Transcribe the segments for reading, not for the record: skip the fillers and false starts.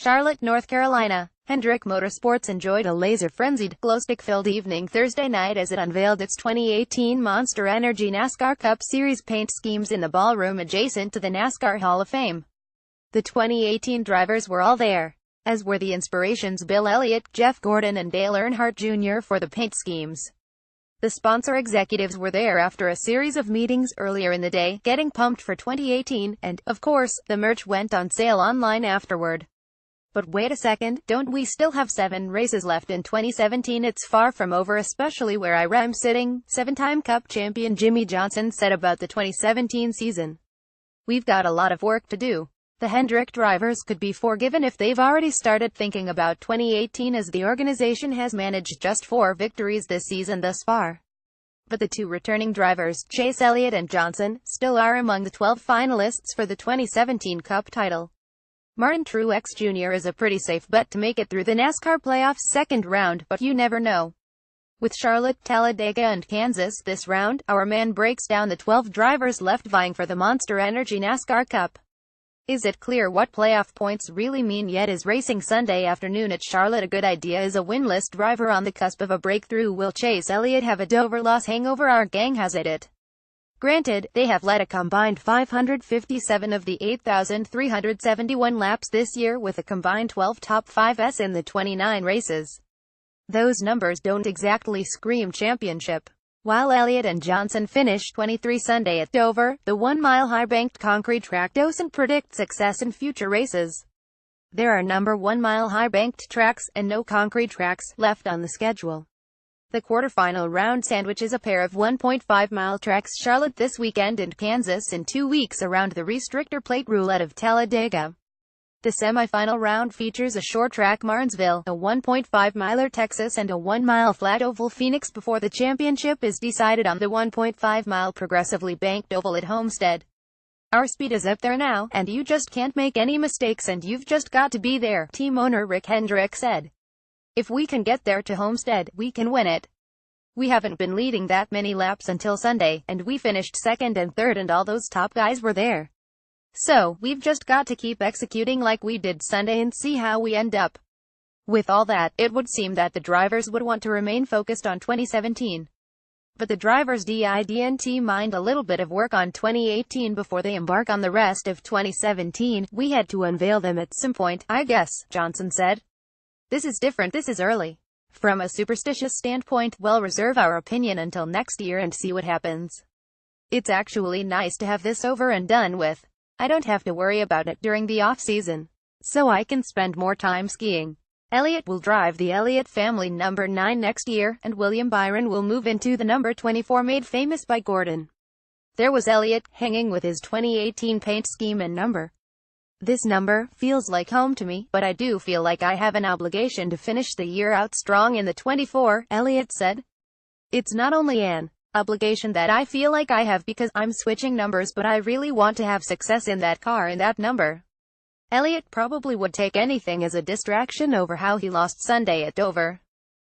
Charlotte, North Carolina, Hendrick Motorsports enjoyed a laser-frenzied, glowstick-filled evening Thursday night as it unveiled its 2018 Monster Energy NASCAR Cup Series paint schemes in the ballroom adjacent to the NASCAR Hall of Fame. The 2018 drivers were all there, as were the inspirations Bill Elliott, Jeff Gordon and Dale Earnhardt Jr. for the paint schemes. The sponsor executives were there after a series of meetings earlier in the day, getting pumped for 2018, and, of course, the merch went on sale online afterward. But wait a second, don't we still have 7 races left in 2017? It's far from over, especially where I'm sitting, 7-time Cup champion Jimmie Johnson said about the 2017 season. We've got a lot of work to do. The Hendrick drivers could be forgiven if they've already started thinking about 2018, as the organization has managed just 4 victories this season thus far. But the 2 returning drivers, Chase Elliott and Johnson, still are among the 12 finalists for the 2017 Cup title. Martin Truex Jr. is a pretty safe bet to make it through the NASCAR playoffs second round, but you never know. With Charlotte, Talladega and Kansas this round, our man breaks down the 12 drivers left vying for the Monster Energy NASCAR Cup. Is it clear what playoff points really mean yet? Is racing Sunday afternoon at Charlotte a good idea? Is a winless driver on the cusp of a breakthrough? Will Chase Elliott have a Dover loss hangover? Our gang has it. Granted, they have led a combined 557 of the 8,371 laps this year with a combined 12 top 5s in the 29 races. Those numbers don't exactly scream championship. While Elliott and Johnson finished 23 Sunday at Dover, the 1-mile high-banked concrete track doesn't predict success in future races. There are 1-mile high-banked tracks, and no concrete tracks, left on the schedule. The quarterfinal round sandwiches a pair of 1.5-mile tracks, Charlotte this weekend and Kansas in 2 weeks around the restrictor plate roulette of Talladega. The semifinal round features a short track Martinsville, a 1.5-miler Texas and a 1-mile flat oval Phoenix before the championship is decided on the 1.5-mile progressively banked oval at Homestead. Our speed is up there now, and you just can't make any mistakes, and you've just got to be there, team owner Rick Hendrick said. If we can get there to Homestead, we can win it. We haven't been leading that many laps until Sunday, and we finished second and third and all those top guys were there. So, we've just got to keep executing like we did Sunday and see how we end up. With all that, it would seem that the drivers would want to remain focused on 2017. But the drivers didn't mind a little bit of work on 2018 before they embark on the rest of 2017. We had to unveil them at some point, I guess, Johnson said. This is different, this is early. From a superstitious standpoint, we'll reserve our opinion until next year and see what happens. It's actually nice to have this over and done with. I don't have to worry about it during the off-season, so I can spend more time skiing. Elliott will drive the Elliott family number 9 next year, and William Byron will move into the number 24 made famous by Gordon. There was Elliott, hanging with his 2018 paint scheme and number. This number feels like home to me, but I do feel like I have an obligation to finish the year out strong in the 24, Elliott said. It's not only an obligation that I feel like I have because I'm switching numbers, but I really want to have success in that car in that number. Elliott probably would take anything as a distraction over how he lost Sunday at Dover.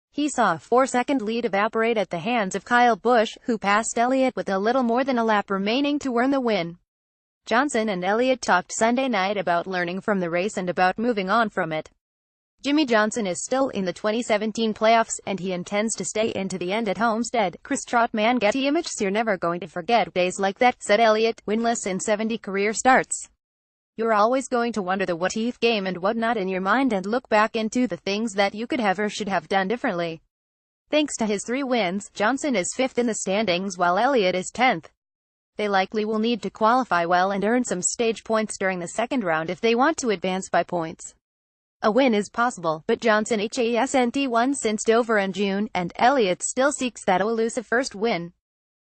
He saw a 4-second lead evaporate at the hands of Kyle Busch, who passed Elliott with a little more than a lap remaining to earn the win. Johnson and Elliott talked Sunday night about learning from the race and about moving on from it. Jimmie Johnson is still in the 2017 playoffs, and he intends to stay into the end at Homestead. Chris Trotman Getty Images. You're never going to forget days like that, said Elliott, winless in 70 career starts. You're always going to wonder the what-if game and whatnot in your mind and look back into the things that you could have or should have done differently. Thanks to his 3 wins, Johnson is 5th in the standings while Elliott is 10th. They likely will need to qualify well and earn some stage points during the second round if they want to advance by points. A win is possible, but Johnson hasn't won since Dover in June, and Elliott still seeks that elusive first win.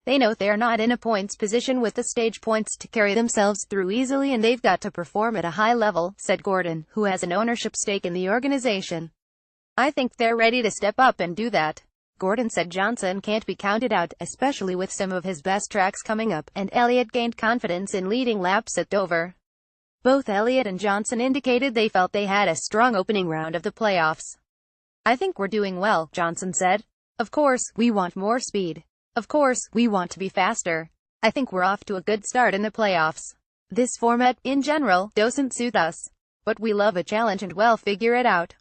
They know they're not in a points position with the stage points to carry themselves through easily, and they've got to perform at a high level, said Gordon, who has an ownership stake in the organization. I think they're ready to step up and do that. Gordon said Johnson can't be counted out, especially with some of his best tracks coming up, and Elliott gained confidence in leading laps at Dover. Both Elliott and Johnson indicated they felt they had a strong opening round of the playoffs. I think we're doing well, Johnson said. Of course, we want more speed. Of course, we want to be faster. I think we're off to a good start in the playoffs. This format, in general, doesn't suit us. But we love a challenge and we'll figure it out.